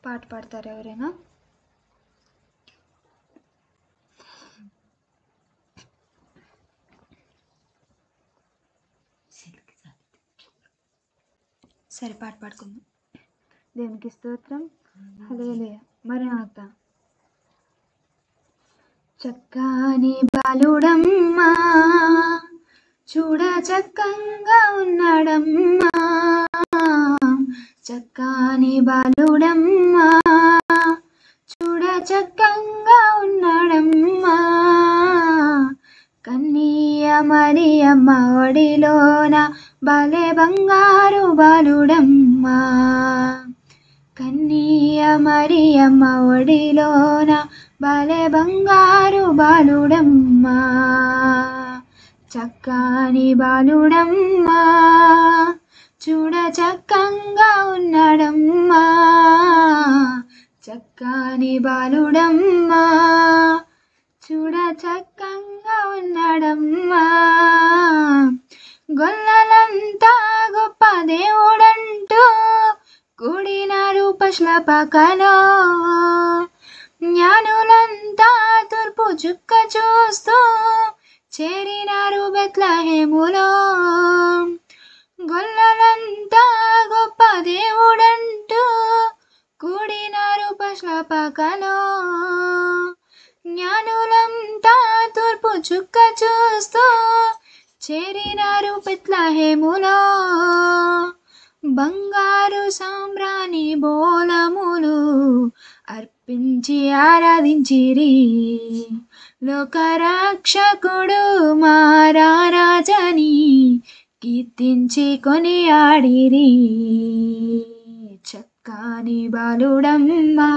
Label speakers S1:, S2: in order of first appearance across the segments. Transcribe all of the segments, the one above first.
S1: పాట పాడతారా ఎవరైనా? సరే పాట పాడుకుందాం. దేవునికి స్తోత్రం. హల్లెలూయా. మరణాత. చక్కని బాలుడమ్మా, చూడ చక్కంగా ఉన్నాడమ్మా. చక్కని బాలుడమ్మా, చూడ చక్కంగా ఉన్నాడమ్మా. కన్నీయ మరియమ్మ ఒడిలోన భలే బంగారు బాలుడమ్మా. కన్నీయ మరియమ్మ ఒడిలోన భలే బంగారు బాలుడమ్మా. చక్కని బాలుడమ్మా, చూడ చక్కంగా ఉన్నాడమ్మా. చక్కని బాలుడమ్మా, చూడ చక్కంగా ఉన్నాడమ్మా. గొల్లలంతా గొప్ప దేవుడంటూ కూడినారు పశులపాకలో. జ్ఞానులంతా తూర్పు చుక్క చూస్తూ చేరినారు బెత్లెహేములో. గొల్లలంతా గొప్ప దేవుడంటూ కూడినారు పశులపాకలో. జ్ఞానులంతా తూర్పు చుక్క చూస్తూ చేరినారు బెత్లెహేములో. బంగారు సాంబ్రాణి బోలములు అర్పించి ఆరాధించిరి. లోకరక్షకుడు మా రారాజని కీర్తించి కొనియాడిరి. చక్కని బాలుడమ్మా,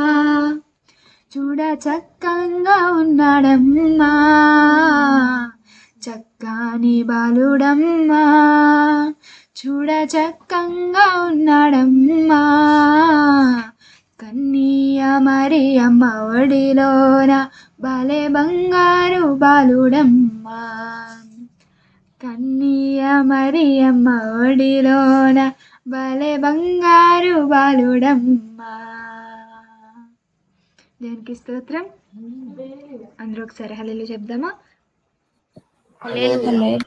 S1: చూడ చక్కంగా ఉన్నాడమ్మా. చక్కని బాలుడమ్మా, చూడ చక్కంగా ఉన్నాడమ్మా. కన్నీయ మరియమ్మ ఒడిలోన భలే బంగారు బాలుడమ్మా. కన్నీయ మరియమ్మ ఒడిలోన భలే బంగారు బాలుడమ్మా. దేవునికి స్తోత్రం. అందరూ ఒకసారి హల్లెలూయా చెప్దామా? హల్లెలూయా.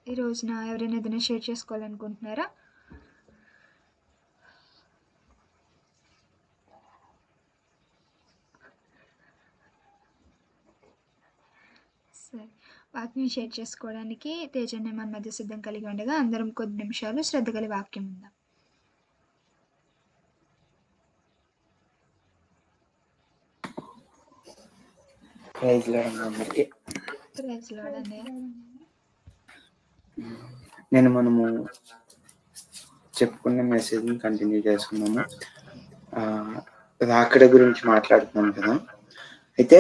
S1: ఈ రోజున ఎవరైనా ఏదైనా షేర్ చేసుకోవాలనుకుంటున్నారా? సరే, వాక్యం షేర్ చేసుకోవడానికి తేజన్య మన మధ్య సిద్ధం కలిగి ఉండగా అందరం కొద్ది నిమిషాలు శ్రద్ధ గల వాక్యం ఉందాం.
S2: ప్రైజ్ లార్డ్ అందరికీ.
S1: ప్రైజ్ లార్డ్ అన్నయ్య.
S2: నేను మనము చెప్పుకున్న మెసేజ్ని కంటిన్యూ చేసుకున్నాము. రాకడ గురించి మాట్లాడుతున్నాం కదా. అయితే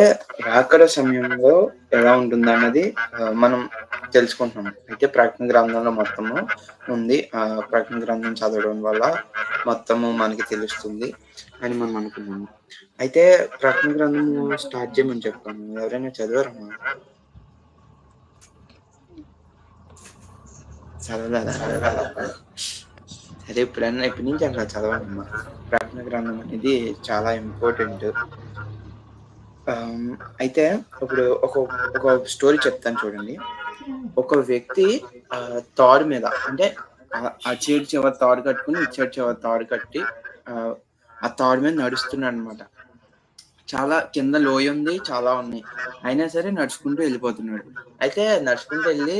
S2: రాకడ సమయంలో ఎలా ఉంటుంది అన్నది మనం తెలుసుకుంటున్నాము. అయితే ప్రకటన గ్రంథంలో మొత్తము ఉంది. ప్రకటన గ్రంథం చదవడం వల్ల మొత్తము మనకి తెలుస్తుంది అని మనం అనుకున్నాము. అయితే ప్రకటన గ్రంథము స్టార్ట్ చేయమని చెప్పాము. ఎవరైనా చదివారమ్మా? చదవలేదా? సరే, ఇప్పటి నుంచి అట్లా చదవాలమ్మా. ప్రకటన గ్రంథం అనేది చాలా ఇంపార్టెంట్. అయితే ఇప్పుడు ఒక స్టోరీ చెప్తాను చూడండి. ఒక వ్యక్తి తాడు మీద, అంటే ఆ చేడు చివరి తాడు కట్టుకుని ఇచ్చేడు చివరి తాడు కట్టి ఆ తాడు మీద నడుస్తున్నాడు అనమాట. చాలా కింద లోయ ఉంది, చాలా ఉన్నాయి, అయినా సరే నడుచుకుంటూ వెళ్ళిపోతున్నాడు. అయితే నడుచుకుంటూ వెళ్ళి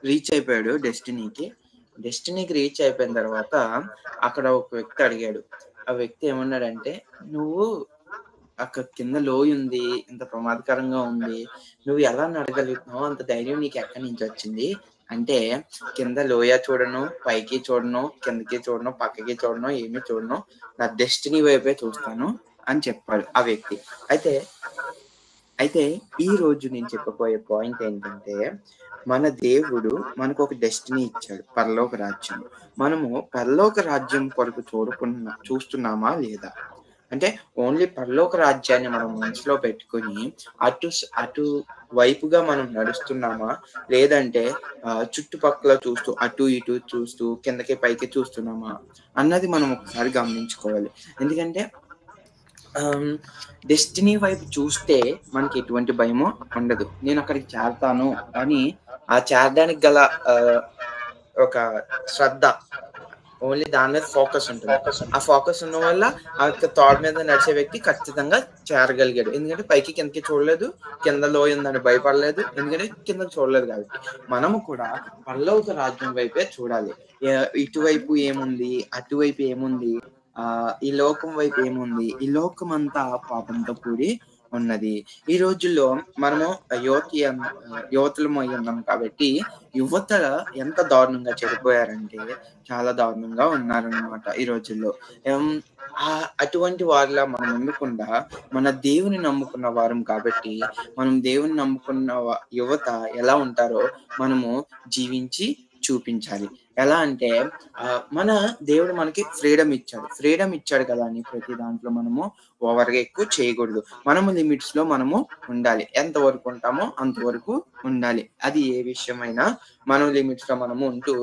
S2: రీచ్ అయిపోయాడు డెస్టినీకి రీచ్ అయిపోయిన తర్వాత అక్కడ ఒక వ్యక్తి అడిగాడు. ఆ వ్యక్తి ఏమన్నాడంటే, నువ్వు అక్కడ కింద లోయ ఉంది, ఇంత ప్రమాదకరంగా ఉంది, నువ్వు ఎలా నడగలుగుతున్నావు? అంత ధైర్యం నీకు ఎక్కడి నుంచి వచ్చింది అంటే, కింద లోయ చూడను, పైకి చూడను, కిందకి చూడను, పక్కకి చూడను, ఏమీ చూడను, నా డెస్టినీ వైపే చూస్తాను అని చెప్పాడు ఆ వ్యక్తి. అయితే ఈ రోజు నేను చెప్పబోయే పాయింట్ ఏంటంటే, మన దేవుడు మనకు ఒక డెస్టినీ ఇచ్చాడు, పరలోక రాజ్యం. మనము పరలోక రాజ్యం కొరకు చూస్తున్నామా లేదా? అంటే ఓన్లీ పరలోక రాజ్యాన్ని మనం మనసులో పెట్టుకొని అటు వైపుగా మనం నడుస్తున్నామా? లేదంటే చుట్టుపక్కల చూస్తూ అటు ఇటు చూస్తూ కిందకి పైకి చూస్తున్నామా? అన్నది మనం ఒకసారి గమనించుకోవాలి. ఎందుకంటే డెస్టినీ వైపు చూస్తే మనకి ఎటువంటి భయము ఉండదు. నేనక్కడికి చేరతాను అని ఆ చేరడానికి గల ఒక శ్రద్ధ ఓన్లీ దాని మీద ఫోకస్ ఉంటుంది. ఆ ఫోకస్ ఉన్న వల్ల ఆ యొక్క తాడు మీద నడిచే వ్యక్తి ఖచ్చితంగా చేరగలిగాడు. ఎందుకంటే పైకి కిందకి చూడలేదు. కింద లోయ ఉందని భయపడలేదు. ఎందుకంటే కిందకి చూడలేదు కాబట్టి. మనము కూడా పరలోక రాజ్యం వైపే చూడాలి. ఇటువైపు ఏముంది? అటువైపు ఏముంది? ఈ లోకం వైపు ఏముంది? ఈ లోకమంతా పాపంతో కూడి ఉన్నది. ఈ రోజుల్లో మనము యువతులమై ఉన్నాం కాబట్టి యువత ఎంత దారుణంగా చెడిపోయారంటే చాలా దారుణంగా ఉన్నారనమాట ఈ రోజుల్లో. అటువంటి వారిలా మనం ఉండకుండా మన దేవుని నమ్ముకున్న వారం కాబట్టి మనం దేవుని నమ్ముకున్న యువత ఎలా ఉంటారో మనము జీవించి చూపించాలి. ఎలా అంటే మన దేవుడు మనకి ఫ్రీడమ్ ఇచ్చాడు కదా అని ప్రతి దాంట్లో మనము ఓవర్‌గా ఎక్కువ చేయకూడదు. మనము లిమిట్స్‌లో మనము ఉండాలి. ఎంతవరకు ఉంటామో అంతవరకు ఉండాలి. అది ఏ విషయమైనా మనం లిమిట్స్‌లో మనము ఉంటూ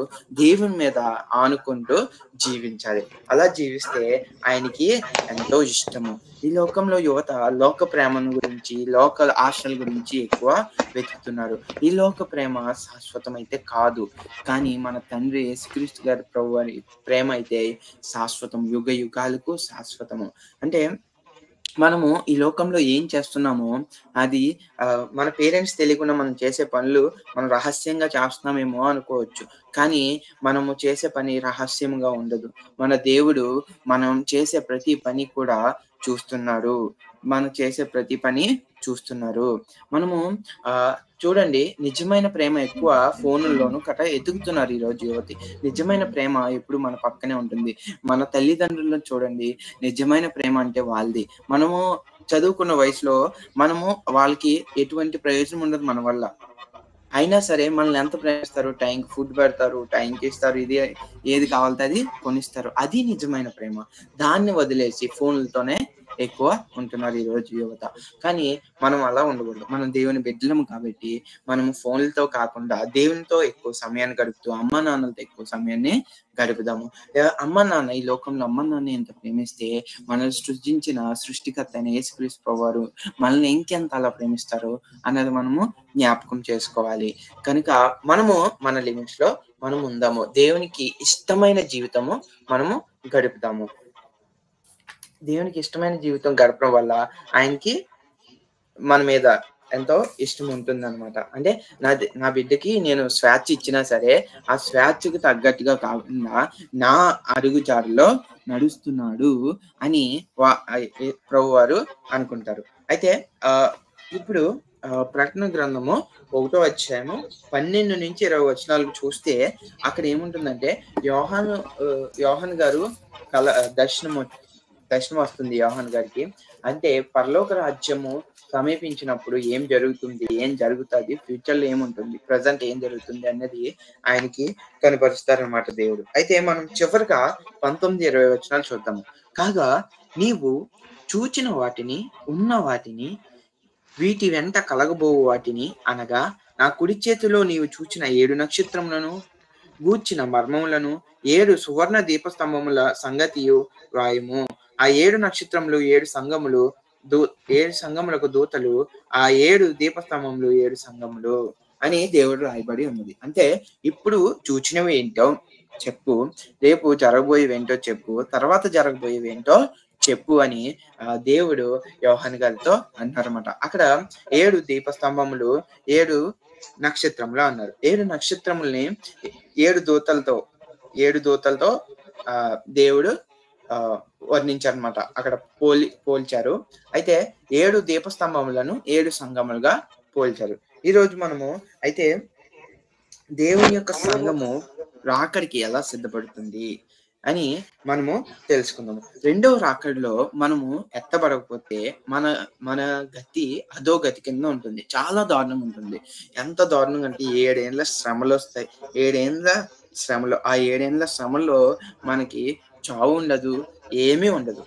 S2: దేవుని మీద ఆనుకుంటూ జీవించాలి. అలా జీవిస్తే ఆయనకి ఎంతో ఇష్టము. ఈ లోకంలో యువత లోక ప్రేమను గురించి, లోక ఆశల గురించి ఎక్కువ వెతుకుతున్నారు. ఈ లోక ప్రేమ శాశ్వతమైతే కాదు. కానీ మన తండ్రి యేసుక్రీస్తు గారి ప్రభువారి ప్రేమ అయితే శాశ్వతం. యుగ యుగాలకు శాశ్వతము. అంటే మనము ఈ లోకంలో ఏం చేస్తున్నామో అది మన పేరెంట్స్ తెలియకుండా మనం చేసే పనులు మనం రహస్యంగా చేస్తున్నామేమో అనుకోవచ్చు. కానీ మనము చేసే పని రహస్యంగా ఉండదు. మన దేవుడు మనం చేసే ప్రతి పని కూడా చూస్తున్నాడు. మనం చేసే ప్రతి పని చూస్తున్నారు. మనము చూడండి నిజమైన ప్రేమ ఎక్కువ ఫోనుల్లోను ఎతుకుతున్నారు ఈరోజు యువతి. నిజమైన ప్రేమ ఎప్పుడు మన పక్కనే ఉంటుంది. మన తల్లిదండ్రులను చూడండి నిజమైన ప్రేమ అంటే వాళ్ళది. మనము చదువుకున్న వయసులో మనము వాళ్ళకి ఎటువంటి ప్రయోజనం ఉండదు మన వల్ల. అయినా సరే మనల్ని ఎంత ప్రేమిస్తారు, టైంకి ఫుడ్ పెడతారు, టైంకి ఇస్తారు, ఏది కావాలితే అది కొనిస్తారు. అది నిజమైన ప్రేమ. దాన్ని వదిలేసి ఫోన్లతోనే ఎక్కువ ఉంటున్నారు ఈరోజు యువత. కానీ మనం అలా ఉండకూడదు. మనం దేవుని బిడ్డలము కాబట్టి మనము ఫోన్లతో కాకుండా దేవునితో ఎక్కువ సమయాన్ని గడుపుతూ అమ్మా నాన్నలతో ఎక్కువ సమయాన్ని గడుపుదాము. అమ్మ నాన్న ఈ లోకంలో అమ్మ నాన్న ఎంత ప్రేమిస్తే మనల్ని సృష్టించిన సృష్టికర్త అయిన యేసుక్రీస్తు ప్రభువారు మనల్ని ఇంకెంత అలా ప్రేమిస్తారు అన్నది మనము జ్ఞాపకం చేసుకోవాలి. కనుక మనము మన లిమిట్స్ లో మనం ఉందాము. దేవునికి ఇష్టమైన జీవితము మనము గడుపుతాము. దేవునికి ఇష్టమైన జీవితం గడపడం వల్ల ఆయనకి మన మీద ఎంతో ఇష్టం ఉంటుందన్నమాట. అంటే నా బిడ్డకి నేను స్వేచ్ఛ ఇచ్చినా సరే ఆ స్వేచ్ఛకు తగ్గట్టుగా కాకుండా నా అడుగుజాడలో నడుస్తున్నాడు అని ప్రభువారు అనుకుంటారు. అయితే ఇప్పుడు ప్రకటన గ్రంథము 1వ అధ్యాయము 12-20 వచనాలు చూస్తే అక్కడ ఏముంటుందంటే యోహాను గారు దర్శనం వస్తుంది యోహాను గారికి. అంటే పరలోక రాజ్యము సమీపించినప్పుడు ఏం జరుగుతుంది, ఫ్యూచర్ లో ఏముంటుంది, ప్రజెంట్ ఏం జరుగుతుంది అన్నది ఆయనకి కనపరుస్తారనమాట దేవుడు. అయితే మనం చివరిగా 19-20 వచనాలు చూద్దాము. కాగా నీవు చూచిన వాటిని ఉన్న వాటిని వీటి వెంట కలగబోవు వాటిని అనగా నా కుడి చేతిలో నీవు చూచిన 7 నక్షత్రములను గూర్చిన మర్మములను 7 సువర్ణ దీపస్తంభముల సంగతియు వ్రాయము. ఆ 7 నక్షత్రములు 7 సంఘములు 7 సంఘములకు దూతలు, ఆ 7 దీపస్తంభములు 7 సంఘములు అని దేవుడు రాయబడి ఉన్నది. అంటే ఇప్పుడు చూచినవి ఏంటో చెప్పు, రేపు జరగబోయేవేంటో చెప్పు, తర్వాత జరగబోయేవేంటో చెప్పు అని దేవుడు యోహాను గారితో అంటారన్నమాట. అక్కడ 7 దీపస్తంభములు 7 నక్షత్రములు అన్నారు. 7 నక్షత్రముల్ని 7 దూతలతో దేవుడు వర్ణించారనమాట. అక్కడ పోల్చారు. అయితే 7 దీపస్తంభములను 7 సంఘములుగా పోల్చారు. ఈరోజు మనము అయితే దేవుని యొక్క సంఘము రాకడికి ఎలా సిద్ధపడుతుంది అని మనము తెలుసుకుందాము. 2వ రాకడిలో మనము ఎత్తబడకపోతే మన గతి అదో గతి కింద ఉంటుంది. చాలా దారుణంగా ఉంటుంది. ఎంత దారుణంగా అంటే 7 ఏళ్ళ శ్రమలు వస్తాయి. 7 ఏళ్ళ శ్రమలు, ఆ 7 ఏళ్ళ శ్రమలో మనకి చావు ఉండదు, ఏమీ ఉండదు.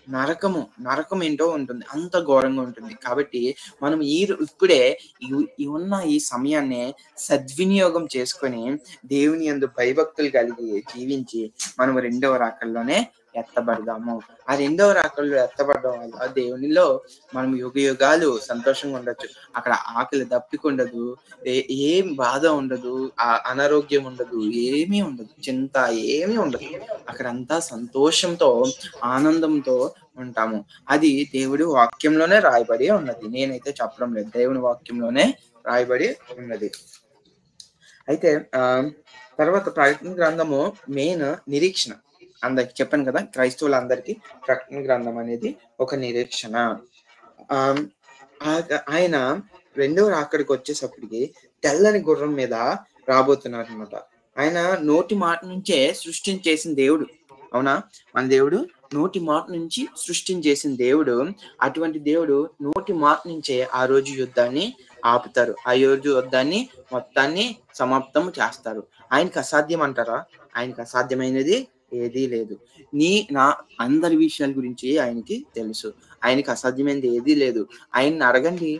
S2: నరకం ఏంటో ఉంటుంది. అంత ఘోరంగా ఉంటుంది. కాబట్టి మనం ఇప్పుడే ఉన్న ఈ సమయాన్ని సద్వినియోగం చేసుకొని దేవుని యందు భయభక్తులు కలిగి జీవించి మనం రెండవ రాకడలోనే ఎత్తబడదాము. ఆ రెండవ రాకడలో ఎత్తబడడం వల్ల దేవునిలో మనం యుగాలు సంతోషంగా ఉండొచ్చు. అక్కడ ఆకలి దప్పిక ఉండదు, ఏం బాధ ఉండదు, అనారోగ్యం ఉండదు, ఏమీ ఉండదు, చింత ఏమీ ఉండదు. అక్కడంతా సంతోషంతో ఆనందంతో ఉంటాము. అది దేవుడి వాక్యంలోనే రాయబడి ఉన్నది. నేనైతే చెప్పడం లేదు, దేవుని వాక్యంలోనే రాయబడి ఉన్నది. అయితే తర్వాత ప్రకటన గ్రంథము మెయిన్ నిరీక్షణ. అందరికి చెప్పాను కదా, క్రైస్తవులందరికీ ప్రకటన గ్రంథం అనేది ఒక నిరీక్షణ. ఆయన రెండవ రాకడికి వచ్చేసప్పటికి తెల్లని గుర్రం మీద రాబోతున్నారు అనమాట. ఆయన నోటి మాట నుంచే సృష్టించేసిన దేవుడు. అవునా? మన దేవుడు నోటి మాట నుంచి సృష్టించేసిన దేవుడు. అటువంటి దేవుడు నోటి మాట నుంచే ఆ రోజు యుద్ధాన్ని ఆపుతారు. ఆ రోజు యుద్ధాన్ని మొత్తాన్ని సమాప్తం చేస్తారు. ఆయనకి అసాధ్యం అంటారా? ఆయనకి అసాధ్యమైనది ఏదీ లేదు. అందరి విషయాల గురించి ఆయనకి తెలుసు. ఆయనకి అసాధ్యమైనది ఏదీ లేదు. ఆయన్ని అడగండి,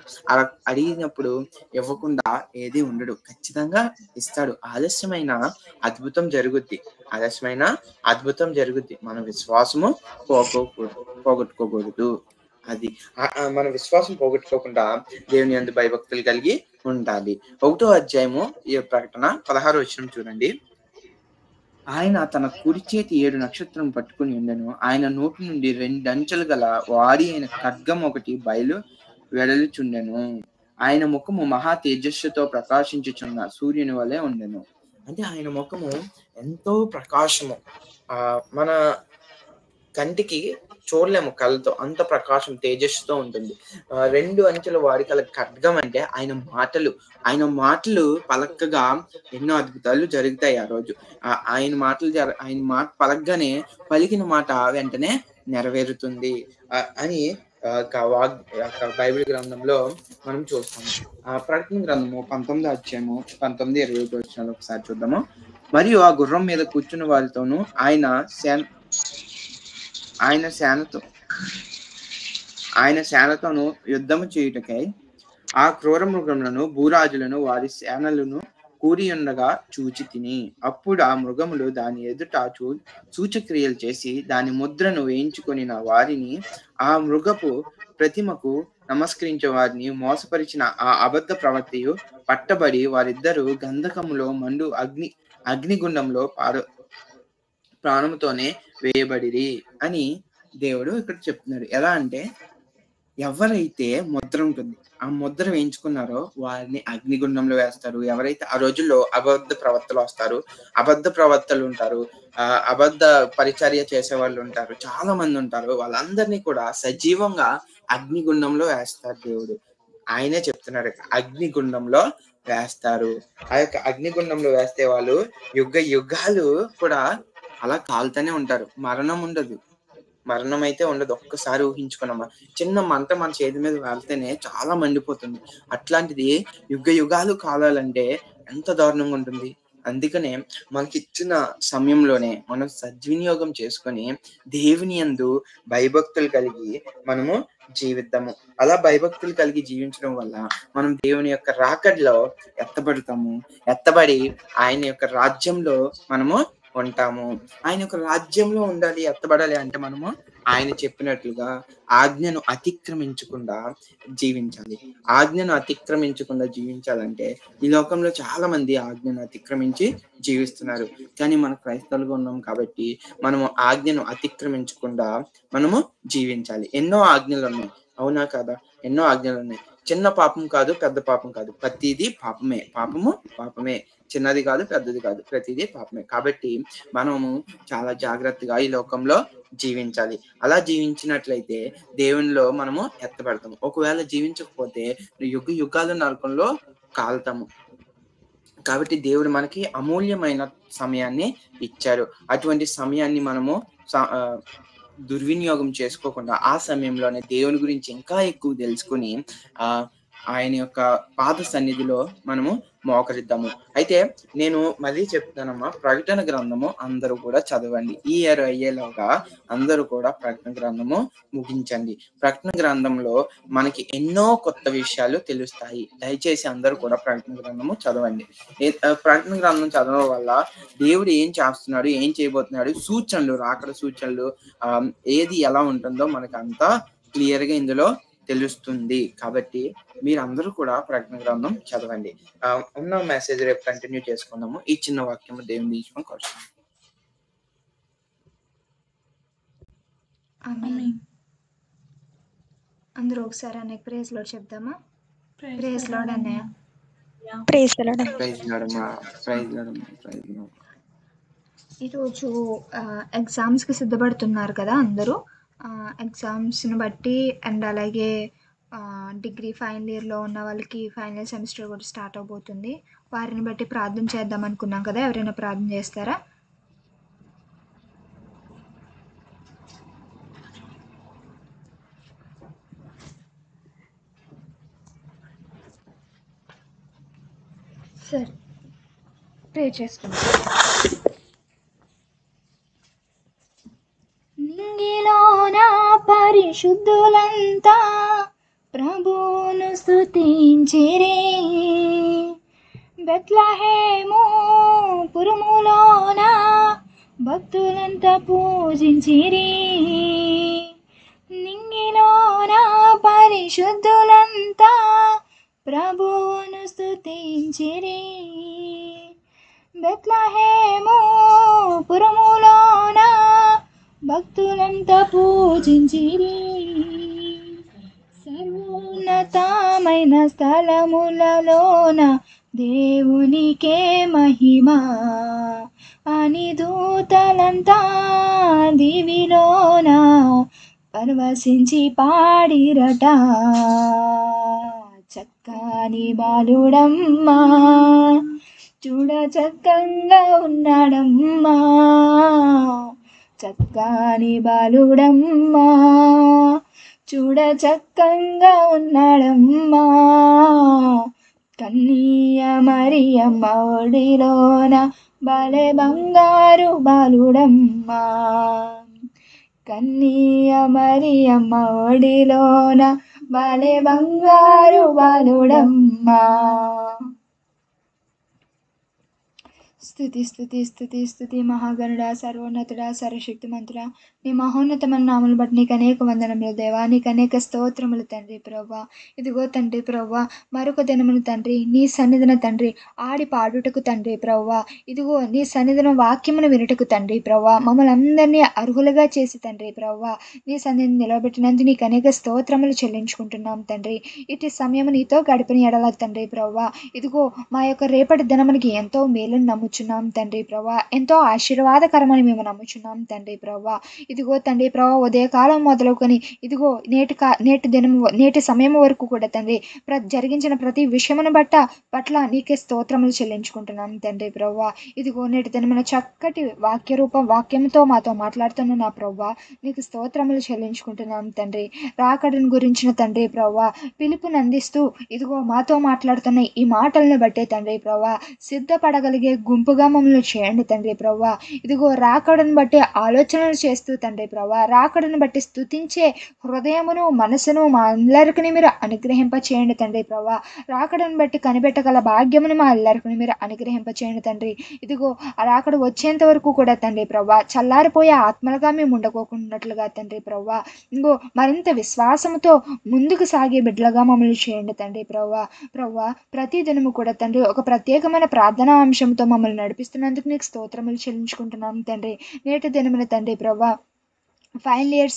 S2: అడిగినప్పుడు ఇవ్వకుండా ఏది ఉండడు. ఖచ్చితంగా ఇస్తాడు. ఆలస్యమైన అద్భుతం జరుగుద్ది. మన విశ్వాసము పోగొట్టుకోకూడదు. అది మన విశ్వాసం పోగొట్టుకోకుండా దేవుని యందు భయభక్తులు కలిగి ఉండాలి. 1వ అధ్యాయము ఈ ప్రకటన 16వ వచనం చూడండి. ఆయన తన కుడి చేతి 7 నక్షత్రం పట్టుకుని ఉండెను. ఆయన నోటి నుండి 2 అంచెలు గల వాడి అయిన ఖడ్గం ఒకటి బయలు వెడలుచుండెను. ఆయన ముఖము మహా తేజస్సుతో ప్రకాశించుచున్న సూర్యుని వలె ఉండెను. అంటే ఆయన ముఖము ఎంతో ప్రకాశము. మన కంటికి చూడలేము కళ్ళతో, అంత ప్రకాశం తేజస్సుతో ఉంటుంది. 2 అంచెల వాడికల ఖడ్గం అంటే ఆయన మాటలు పలకగా ఎన్నో అద్భుతాలు జరుగుతాయి. ఆ రోజు ఆయన మాట పలకగానే పలికిన మాట వెంటనే నెరవేరుతుంది అని బైబిల్ గ్రంథంలో మనం చూస్తాము. ప్రకటన గ్రంథము 19వ అధ్యాయము 19-21 వచనాలు ఒకసారి చూద్దాము. మరియు ఆ గుర్రం మీద కూర్చున్న వారితోనూ ఆయన సేనతోను యుద్ధము చేయుటకై ఆ క్రూర మృగములను భూరాజులను వారి సేనలను కూడి ఉండగా చూచి తిని, అప్పుడు ఆ మృగములు దాని ఎదుట సూచక్రియలు చేసి దాని ముద్రను వేయించుకొని వారిని, ఆ మృగపు ప్రతిమకు నమస్కరించే వారిని మోసపరిచిన ఆ అబద్ధ ప్రవక్తయు పట్టబడి వారిద్దరూ గంధకములో మండు అగ్నిగుండంలో ప్రాణముతోనే వేయబడిరి అని దేవుడు ఇక్కడ చెప్తున్నాడు. ఎలా అంటే, ఎవరైతే ముద్ర ఉంటుంది, ఆ ముద్ర వేయించుకున్నారో వారిని అగ్నిగుండంలో వేస్తారు. ఎవరైతే ఆ రోజుల్లో అబద్ధ ప్రవక్తలు ఉంటారు, అబద్ధ పరిచర్య చేసే వాళ్ళు ఉంటారు, చాలా మంది ఉంటారు. వాళ్ళందరినీ కూడా సజీవంగా అగ్నిగుండంలో వేస్తారు. దేవుడు ఆయనే చెప్తున్నారు, అగ్నిగుండంలో వేస్తారు. ఆ యొక్క అగ్నిగుండంలో వేస్తే వాళ్ళు యుగాలు కూడా అలా కాలుతూనే ఉంటారు. మరణం అయితే ఉండదు. ఒక్కసారి ఊహించుకున్నామా, చిన్న మంట మన చేతి మీద వెళ్తేనే చాలా మండిపోతుంది. అట్లాంటిది యుగాలు కాలాలంటే ఎంత దారుణంగా ఉంటుంది. అందుకనే మనకిచ్చిన సమయంలోనే మనం సద్వినియోగం చేసుకొని దేవుని యందు భయభక్తులు కలిగి మనము జీవిద్దాము. అలా భయభక్తులు కలిగి జీవించడం వల్ల మనం దేవుని యొక్క రాకడలో ఎత్తబడి ఆయన యొక్క రాజ్యంలో మనము ఉంటాము. ఆయన యొక్క రాజ్యంలో ఉండాలి, ఎత్తబడాలి అంటే మనము ఆయన చెప్పినట్లుగా ఆజ్ఞను అతిక్రమించకుండా జీవించాలంటే ఈ లోకంలో చాలా మంది ఆజ్ఞను అతిక్రమించి జీవిస్తున్నారు. కానీ మన క్రైస్తవులుగా ఉన్నాం కాబట్టి మనము ఆజ్ఞను అతిక్రమించకుండా మనము జీవించాలి. ఎన్నో ఆజ్ఞలు ఉన్నాయి, అవునా కాదా? ఎన్నో ఆజ్ఞలు ఉన్నాయి. చిన్న పాపం కాదు, పెద్ద పాపం కాదు, ప్రతిదీ పాపమే. చిన్నది కాదు, పెద్దది కాదు, ప్రతిదీ పాపమే. కాబట్టి మనము చాలా జాగ్రత్తగా ఈ లోకంలో జీవించాలి. అలా జీవించినట్లయితే దేవునిలో మనము ఎత్తబడతాము. ఒకవేళ జీవించకపోతే యుగాల నరకంలో కాలుతాము. కాబట్టి దేవుడు మనకి అమూల్యమైన సమయాన్ని ఇచ్చారు. అటువంటి సమయాన్ని మనము దుర్వినియోగం చేసుకోకుండా ఆ సమయంలోనే దేవుని గురించి ఇంకా ఎక్కువ తెలుసుకుని ఆయన యొక్క పాద సన్నిధిలో మనము మోకరిద్దాము. అయితే నేను మళ్ళీ చెప్తానమ్మా, ప్రకటన గ్రంథము అందరూ కూడా చదవండి. ఈ ఇయర్ అయ్యేలోగా అందరూ కూడా ప్రకటన గ్రంథము ముగించండి. ప్రకటన గ్రంథంలో మనకి ఎన్నో కొత్త విషయాలు తెలుస్తాయి. దయచేసి అందరూ కూడా ప్రకటన గ్రంథము చదవండి. ప్రకటన గ్రంథం చదవడం వల్ల దేవుడు ఏం చేస్తున్నాడు, ఏం చేయబోతున్నాడు, సూచనలు, రాకడ సూచనలు, ఏది ఎలా ఉంటుందో మనకు అంతా క్లియర్ గా ఇందులో తెలుస్తుంది. కాబట్టి మీరందరూ కూడా ప్రకటన గ్రంథం చదవండి. ఉన్న మెసేజ్ రేపు కంటిన్యూ చేసుకుందాము. ఈ చిన్న వాక్యము దేవుని దీసుకొని కోరుతున్నాం.
S1: అందరూ ఒకసారి అన్నయ్య ప్రైజ్ లార్డ్ చెప్దామా? ప్రైజ్ లార్డ్ అన్నయ్య. ఈరోజు ఎగ్జామ్స్కి సిద్ధపడుతున్నారు కదా అందరూ. ఎగ్జామ్స్ని బట్టి అండ్ అలాగే డిగ్రీ ఫైనల్ ఇయర్లో ఉన్న వాళ్ళకి ఫైనల్ సెమిస్టర్ కూడా స్టార్ట్ అవబోతుంది. వారిని బట్టి ప్రార్థన చేద్దాం అనుకున్నాం కదా. ఎవరైనా ప్రార్థన చేస్తారా? సరే, ప్రే చేసుకుంటాం. నింగిలోన పరిశుద్ధులంతా ప్రభువును స్తుతించిరి. బెత్లెహేము పురములోన భక్తులంతా పూజించిరి. నింగిలోన పరిశుద్ధులంతా ప్రభువును స్తుతించిరి. బెత్లెహేము పురములోన భక్తులంతా పూజించిరి. సర్వోన్నతమైన స్థలములలోన దేవునికే మహిమ అని దూతలంతా దివిలోన పరవశించి పాడిరట. చక్కని బాలుడమ్మా, చూడ చక్కంగా ఉన్నాడమ్మా. చక్కని బాలుడమ్మా, చూడ చక్కంగా ఉన్నాడమ్మా. కన్నీయ మరియమ్మ ఒడిలోన బలే బంగారు బాలుడమ్మా. కన్నీయ మరియమ్మ ఒడిలోన బలే బంగారు బాలుడమ్మా. స్తుతి స్తుతి స్తుతి స్తుతి మహాగణుడా, సర్వోన్నతుడా, సర్వశక్తిమంతుడా, నీ మహోన్నతమైన నామములు బట్టి నీకు అనేక వందనములు దేవా. నీకు అనేక స్తోత్రములు తండ్రి ప్రభువా. ఇదిగో తండ్రి ప్రభువా, మరొక దినమును తండ్రి నీ సన్నిధిన తండ్రి ఆడి పాడుటకు తండ్రి ప్రభువా. ఇదిగో నీ సన్నిధిన వాక్యమును వినుటకు తండ్రి ప్రభువా. మమ్మల్ని అందరినీ అర్హులుగా చేసి తండ్రి ప్రభువా నీ సన్నిధిని నిలబెట్టినందుకు నీకు అనేక స్తోత్రములు చెల్లించుకుంటున్నాం తండ్రి. ఇటు సమయము నీతో గడిపిన ఎడల తండ్రి ప్రభువా, ఇదిగో మా యొక్క రేపటి దినమునికి ఎంతో మేలును నమ్ముచున్నాం తండ్రి ప్రభువా. ఎంతో ఆశీర్వాదకరమని మేము నమ్ముచున్నాం తండ్రి ప్రభువా. ఇదిగో తండ్రి ప్రభువా, ఉదయకాలం మొదలుకొని ఇదిగో నేటి సమయం వరకు కూడా తండ్రి జరిగించిన ప్రతి విషయమును పట్ల నీకే స్తోత్రములు చెల్లించుకుంటున్నాం తండ్రి ప్రభువా. ఇదిగో నేటి దినమున చక్కటి వాక్యంతో మాతో మాట్లాడుతున్న నా ప్రభువా నీకు స్తోత్రములు చెల్లించుకుంటున్నాం తండ్రి. రాకడను గురించిన తండ్రి ప్రభువా పిలుపుని అందిస్తూ ఇదిగో మాతో మాట్లాడుతున్న ఈ మాటలను బట్టే తండ్రి ప్రభువా సిద్ధపడగలిగే గుంపుగా మమ్మల్ని చేయండి తండ్రి ప్రభువా. ఇదిగో రాకడను బట్టి ఆలోచనలు చేస్తూ తండ్రి ప్రభువా, రాకడను బట్టి స్తుతించే హృదయమును మనసును మా అందరికీ మీరు అనుగ్రహింప చేయండి తండ్రి ప్రభువా. రాకడను బట్టి కనిపెట్టగల భాగ్యమును మా అందరికీ మీరు అనుగ్రహింప చేయండి తండ్రి. ఇదిగో ఆ రాకడ వచ్చేంత వరకు కూడా తండ్రి ప్రభువా చల్లారిపోయే ఆత్మలుగా మేము ఉండకోకున్నట్లుగా తండ్రి ప్రభువా ఇంకో మరింత విశ్వాసముతో ముందుకు సాగే బిడ్డలుగా మమ్మల్ని చేయండి తండ్రి ప్రభువా. ప్రతి దినము కూడా తండ్రి ఒక ప్రత్యేకమైన ప్రార్థనా అంశంతో మమ్మల్ని నడిపిస్తున్నందుకు నీకు స్తోత్రములు చెల్లించుకుంటున్నాం తండ్రి. నేటి దినమున తండ్రి ప్రభువా ఫైనల్ ఇయర్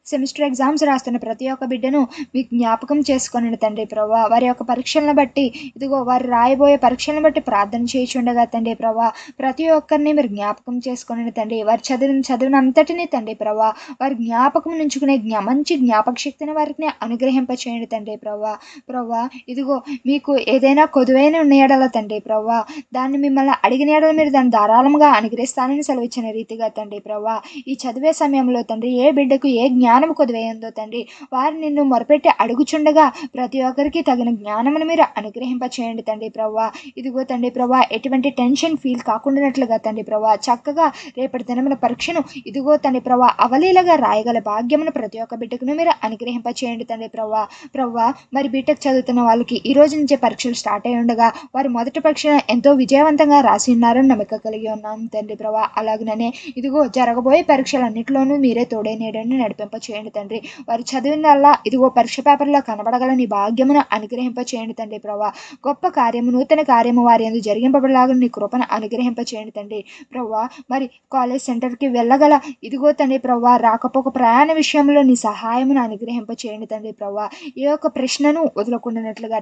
S1: సెమిస్టర్ ఎగ్జామ్స్ రాస్తున్న ప్రతి ఒక్క బిడ్డను మీకు జ్ఞాపకం చేసుకొనండి తండ్రి ప్రభువా. వారి యొక్క పరీక్షలను బట్టి ఇదిగో వారు రాయబోయే పరీక్షలను బట్టి ప్రార్థన చేయుచుండగా తండ్రి ప్రభువా ప్రతి ఒక్కరిని మీరు జ్ఞాపకం చేసుకొనండి తండ్రి. వారు చదివిన అంతటినీ తండ్రి ప్రభువా వారి జ్ఞాపకం నుంచుకునే మంచి జ్ఞాపక శక్తిని వారికి అనుగ్రహింప చేయండి తండ్రి ప్రభువా. ఇదిగో మీకు ఏదైనా కొదువైన ఉన్న ఎడల తండ్రి ప్రభువా దాన్ని మిమ్మల్ని అడిగిన ఎడల మీరు దాన్ని ధారాళంగా అనుగ్రహిస్తానని సెలవిచ్చిన రీతిగా తండ్రి ప్రభువా ఈ చదివే సమయంలో కుటుంబంలో తండ్రి ఏ బిడ్డకు ఏ జ్ఞానం కొదువైందో తండ్రి, వారు నిన్ను మొరపెట్టి అడుగుచుండగా ప్రతి ఒక్కరికి తగిన జ్ఞానమును మీరు అనుగ్రహింపచేయండి తండ్రి ప్రభువా. ఇదిగో తండ్రి ప్రభువా, ఎటువంటి టెన్షన్ ఫీల్ కాకుండానట్లుగా తండ్రి ప్రభువా, చక్కగా రేపటి దినమున పరీక్షను ఇదిగో తండ్రి ప్రభువా అవలీలగా రాయగల భాగ్యమును ప్రతి ఒక్క బిడ్డకును మీరు అనుగ్రహింపచేయండి తండ్రి ప్రభువా. ప్రభువా, మరి బీటెక్ చదువుతున్న వాళ్ళకి ఈ రోజు నుంచే పరీక్షలు స్టార్ట్ అయి ఉండగా వారు మొదటి పరీక్ష ఎంతో విజయవంతంగా రాసి ఉన్నారని నమ్మకం కలిగి ఉన్నాను తండ్రి ప్రభా. అలాగనే ఇదిగో జరగబోయే పరీక్షలన్నింటిలోనూ మీరే తోడే నీడని నడిపింప చేయండి తండ్రి. వారు చదివినల్లా ఇదిగో పరీక్ష పేపర్లో కనబడగల నీ భాగ్యమును అనుగ్రహింప చేయండి తండ్రి ప్రభా. గొప్ప కార్యము, నూతన కార్యము వారి ఎందుకు జరిగింపబడలాగా నీ కృపను అనుగ్రహింప చేయండి తండ్రి ప్రభా. మరి కాలేజ్ సెంటర్కి వెళ్ళగల ఇదిగో తండ్రి ప్రభా రాకపోక ప్రయాణ విషయంలో నీ సహాయమును అనుగ్రహింప చేయండి తండ్రి ప్రభా. ఏ ఒక్క ప్రశ్నను వదులుకున్నట్లుగా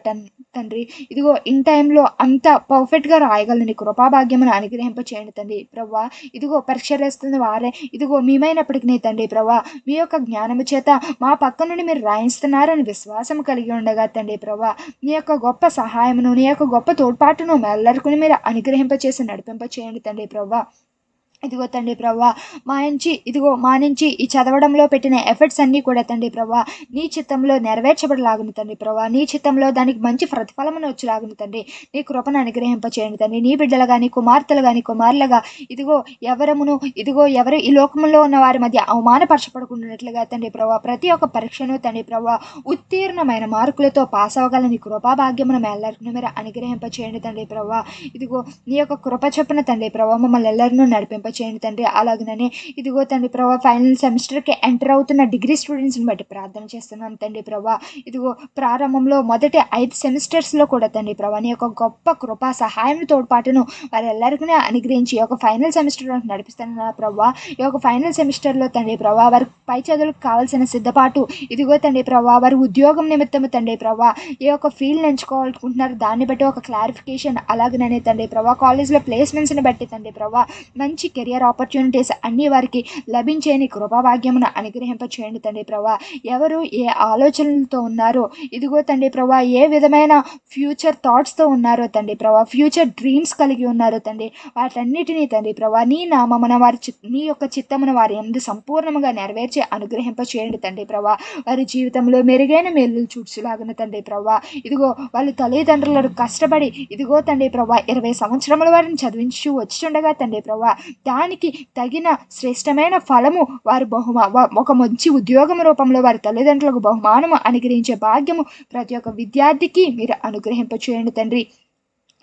S1: తండ్రి ఇదిగో ఇన్ టైంలో అంత పర్ఫెక్ట్గా రాయగలని కృపాభాగ్యమును అనుగ్రహింప చేయండి తండ్రి ప్రభా. ఇదిగో పరీక్ష రాస్తున్న వారే ఇదిగో మేమైనప్పటికీ తండ్రి ప్రభా మీ యొక్క జ్ఞానము చేత మా పక్క నుండి మీరు రాయిస్తున్నారని విశ్వాసం కలిగి ఉండగా తండ్రి ప్రభా, నీ యొక్క గొప్ప సహాయమును నీ యొక్క గొప్ప తోడ్పాటును మెల్లరుకుని మీరు అనుగ్రహింప చేసి నడిపింప చేయండి తండ్రి ప్రభా. ఇదిగో తండ్రి ప్రభా మా నుంచి ఈ చదవడంలో పెట్టిన ఎఫర్ట్స్ అన్నీ కూడా తండ్రి ప్రభా నీ చిత్తంలో నెరవేర్చబడలాగును తండ్రి ప్రభా. నీ చిత్తంలో దానికి మంచి ప్రతిఫలమును వచ్చేలాగును తండ్రి. నీ కృపను అనుగ్రహింప చేయండి తండ్రి. నీ బిడ్డలు కానీ కుమార్తెలు కానీ కుమారులుగా ఎవరు ఈ లోకంలో ఉన్న వారి మధ్య అవమానపరచబడుకున్నట్లుగా తండ్రి ప్రభా ప్రతి ఒక్క పరీక్షను తండ్రి ప్రభా ఉత్తీర్ణమైన మార్కులతో పాస్ అవ్వగల నీ కృపాభాగ్యమును మేళ్ళను మీరు అనుగ్రహింప చేయండి తండ్రి ప్రభా. ఇదిగో నీ యొక్క కృప చొప్పున తండ్రి ప్రభా మమ్మల్ని ಎಲ್ಲರನ್ನೂ నడిపింప చేయండి తండ్రి. అలాగనే ఇదిగో తండ్రి ప్రభా ఫైనల్ సెమిస్టర్కి ఎంటర్ అవుతున్న డిగ్రీ స్టూడెంట్స్ని బట్టి ప్రార్థన చేస్తున్నాం తండ్రి ప్రభా. ఇదిగో ప్రారంభంలో మొదటి 5 సెమిస్టర్స్లో కూడా తండ్రి ప్రభా నీ యొక్క గొప్ప కృపా సహాయం తోడ్పాటును వారెల్లరికీ అనుగ్రహించి ఈ యొక్క ఫైనల్ సెమిస్టర్ నడిపిస్తున్న ప్రభా. ఈ యొక్క ఫైనల్ సెమిస్టర్లో తండ్రి ప్రభా వారి పై చదువులకు కావాల్సిన సిద్ధపాటు ఇదిగో తండ్రి ప్రభా వారి ఉద్యోగం నిమిత్తము తండ్రి ప్రభా ఈ యొక్క ఫీల్డ్ ఎంచుకోవాలనుకుంటున్నారు దాన్ని బట్టి ఒక క్లారిఫికేషన్, అలాగనే తండ్రి ప్రభా కాలేజ్లో ప్లేస్మెంట్స్ని బట్టి తండ్రి ప్రభా మంచి కెరియర్ ఆపర్చునిటీస్ అన్నీ వారికి లభించే నీ కృపాభాగ్యమును అనుగ్రహింప చేయండి తండ్రి ప్రభా. ఎవరు ఏ ఆలోచనలతో ఉన్నారో ఇదిగో తండ్రి ప్రభా ఏ విధమైన ఫ్యూచర్ థాట్స్తో ఉన్నారో తండ్రి ప్రభా ఫ్యూచర్ డ్రీమ్స్ కలిగి ఉన్నారో తండ్రి వాటన్నిటినీ తండ్రి ప్రభా నీ నామమున నీ యొక్క చిత్తమున వారి ఎందు సంపూర్ణంగా నెరవేర్చి అనుగ్రహింప చేయండి తండ్రి ప్రభా. వారి జీవితంలో మెరుగైన మేలు చూడ్చులాగున తండ్రి ప్రభా. ఇదిగో వాళ్ళ తల్లిదండ్రులను కష్టపడి ఇదిగో తండ్రి ప్రభా 20 సంవత్సరముల వారిని చదివించు వచ్చుండగా తండ్రి ప్రభా దానికి తగిన శ్రేష్టమైన ఫలము వారు ఒక మంచి ఉద్యోగం రూపంలో వారి తల్లిదండ్రులకు బహుమానము అనుగ్రహించే భాగ్యము ప్రతి ఒక్క విద్యార్థికి మీరు అనుగ్రహింప చేయండి తండ్రి.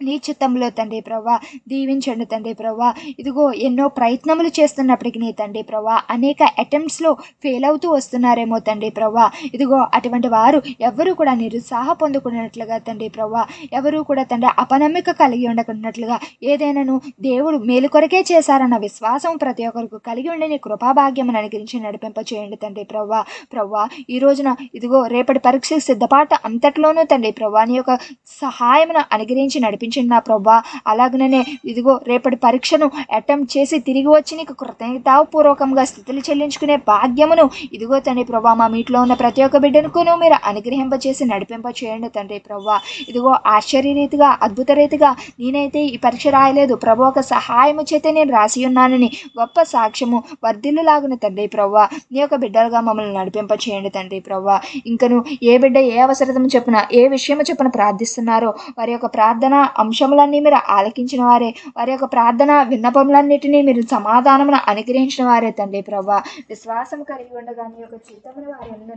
S1: నీ చిత్తంలో తండ్రి ప్రభా దీవించండి తండ్రి ప్రభా. ఇదిగో ఎన్నో ప్రయత్నములు చేస్తున్నప్పటికీ నీ తండ్రి ప్రభా అనేక అటెంప్ట్స్లో ఫెయిల్ అవుతూ వస్తున్నారేమో తండ్రి ప్రభా. ఇదిగో అటువంటి వారు ఎవరు కూడా నిరుత్సాహ పొందుకున్నట్లుగా తండ్రి ప్రభా ఎవరు కూడా తండ్రి అపనమ్మిక కలిగి ఉండకున్నట్లుగా ఏదైనాను దేవుడు మేలు కొరకే చేశారన్న విశ్వాసం ప్రతి ఒక్కరికి కలిగి ఉండి నీ కృపాభాగ్యం అనుగ్రహించి నడిపింప చేయండి తండ్రి ప్రభా. ప్రభా ఈ రోజున ఇదిగో రేపటి పరీక్ష సిద్ధపాటు అంతట్లోనూ తండ్రి ప్రభా నీ యొక్క సహాయమును అనుగ్రహించి నడిపించి నా ప్రభా. అలాగనే ఇదిగో రేపటి పరీక్షను అటెంప్ట్ చేసి తిరిగి వచ్చి నీకు కృతజ్ఞతాపూర్వకంగా స్థితులు చెల్లించుకునే భాగ్యమును ఇదిగో తండ్రి ప్రభా మా మీట్లో ఉన్న ప్రతి ఒక్క బిడ్డనుకును మీరు అనుగ్రహింప చేసి నడిపింప చేయండి తండ్రి ప్రభా. ఇదిగో ఆశ్చర్యరీతిగా అద్భుత రీతిగా నేనైతే ఈ పరీక్ష రాయలేదు ప్రభు ఒక సహాయము చేతే నేను రాసి ఉన్నానని గొప్ప సాక్ష్యము వర్ధిల్లులాగున తండ్రి ప్రభా నీ యొక్క బిడ్డలుగా మమ్మల్ని నడిపింప చేయండి తండ్రి ప్రభా. ఇంకను ఏ బిడ్డ ఏ అవసరతము చెప్పిన ఏ విషయము చెప్పిన ప్రార్థిస్తున్నారో వారి యొక్క ప్రార్థన అంశములన్నీ మీరు ఆలకించిన వారే, వారి యొక్క ప్రార్థన విన్నపములన్నిటినీ మీరు సమాధానమును అనుగ్రహించిన వారే తండ్రి ప్రభా. విశ్వాసం కలిగి ఉండగా నీ యొక్క చిత్తమును వారి ఎన్నో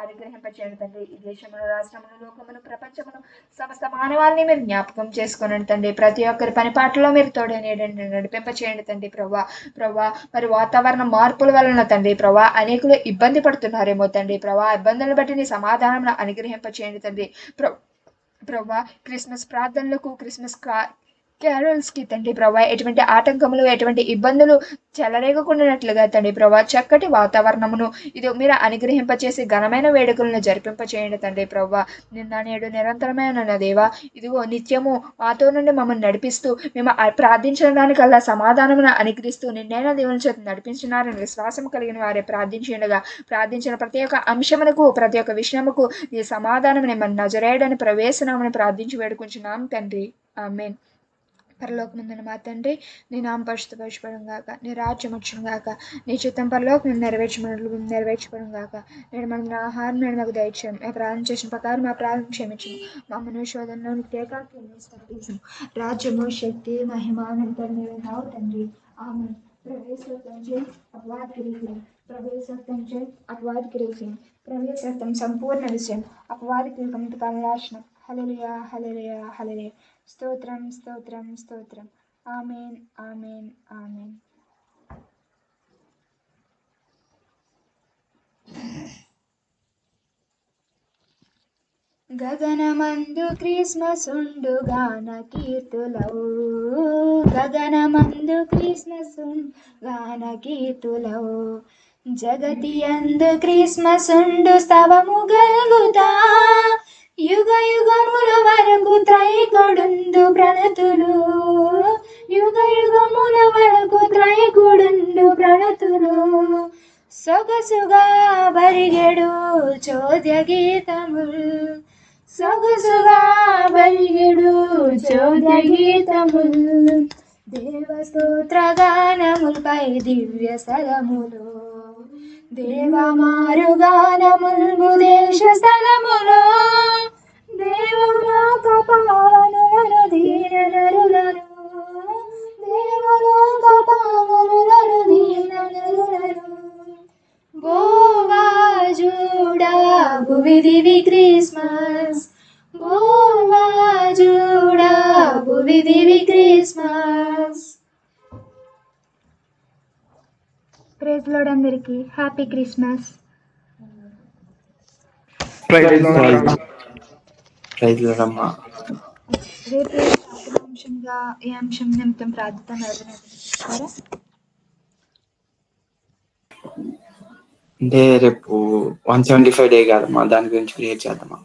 S1: అనుగ్రహింపచేయండి తండ్రి. ఈ దేశమును రాష్ట్రమును లోకమును ప్రపంచమును సమస్త మానవాళిని మీరు జ్ఞాపకం చేసుకోనండి తండ్రి. ప్రతి ఒక్కరి పనిపాటలో మీరు తోడనేయండి నడిపింపచేయండి తండ్రి ప్రభా. ప్రభా మరి వాతావరణ మార్పుల వలన తండ్రి ప్రభా అనేకులు ఇబ్బంది పడుతున్నారేమో తండ్రి ప్రభా ఇబ్బందులను బట్టి నీ సమాధానం అనుగ్రహింపచేయండి తండ్రి ప్రభా. క్రిస్మస్ ప్రార్థనలకు క్రిస్మస్ క్యారల్స్కి తండ్రి ప్రభా ఎటువంటి ఆటంకములు ఎటువంటి ఇబ్బందులు చెలరేగకుండానట్లుగా తండ్రి ప్రభా చక్కటి వాతావరణమును ఇది మీరు అనుగ్రహింపచేసి ఘనమైన వేడుకలను జరిపింపచేయండి తండ్రి ప్రభా. నిన్న నేడు నిరంతరమైన దేవా ఇదిగో నిత్యము మాతో నుండి మమ్మల్ని నడిపిస్తూ మేము ప్రార్థించడానికల్లా సమాధానమును అనుగ్రహిస్తూ నిన్నైనా దేవుని చేత నడిపించినారని విశ్వాసం కలిగిన వారే ప్రార్థించిండగా ప్రార్థించిన ప్రతి ఒక్క అంశమునకు ప్రతి ఒక్క విషయముకు నీ సమాధానం మన నజరేయుడని ప్రవేశనామని ప్రార్థించి వేడుకుంటున్నాం తండ్రి. ఆమేన్. పరలోకమందున మా తండ్రి, నీ నామం పరిశుద్ధపరచబడును గాక, నీ రాజ్యం వచ్చును గాక, నీ చిత్తం పరలోకమందు నెరవేర్చబడును గాక. నేడు మన ఆహారం మాకు దయచేయం, మేము ప్రార్థన చేసిన ప్రకారం మా ప్రార్థన క్షమించము, మమ్మల్ని శోధనలోనికి తప్పించము. రాజ్యము, శక్తి, మహిమ నావు తండ్రి. ఆమేన్. प्रवेश रक्तम से अपवाद गिरीहिम, प्रवेश रक्तम से अपवाद गिरीहिम, प्रवेश रक्तम संपूर्ण विषయం अपवाद गिरीहिम कालनाशనం. హల్లెలూయా హల్లెలూయా హల్లెలూయా. స్తోత్రం స్తోత్రం స్తోత్రం. ఆమేన్ ఆమేన్ ఆమేన్. గగనమందు క్రిస్మస్ ఉండుగాన కీర్తులవు, గగనమందు క్రిస్మస్ ఉండుగాన కీర్తులవు, జగతి యందు క్రిస్మస్ ఉండు స్తవము గల్గుతా, యుగ యుగముల వరకు త్రైకొడుందు ప్రణతులు, యుగ యుగముల వరకు త్రైకొడుందు ప్రణతులు, సొగసుగా బరిగెడు చోద్య గీతముల్, సొగసుగా బరిగెడు చోద్య గీతముల్, దేవస్తోత్ర గానములపై దివ్య స్థలములో, దేవమారు గానముల్ భూదేశ స్థలములో, దేవలోక పావనులను దీన నరులను, దేవలోక పావనులను దీన నరులను, బోవాజుడా భువి దివి క్రిస్మస్, బోవాజుడా భువి దివి క్రిస్మస్. ప్రైజ్ లార్డ్ అందరికీ. Happy Christmas.
S2: ప్రైజ్ లార్డ్ అమ్మా.
S1: రేపు అంశంగా ఏ అంశం నిమిత్తం ప్రార్థన నిర్వహిస్తారా?
S2: అంటే రేపు 175 డే కాదమ్మా, దాని గురించి క్రియేట్ చేద్దామా?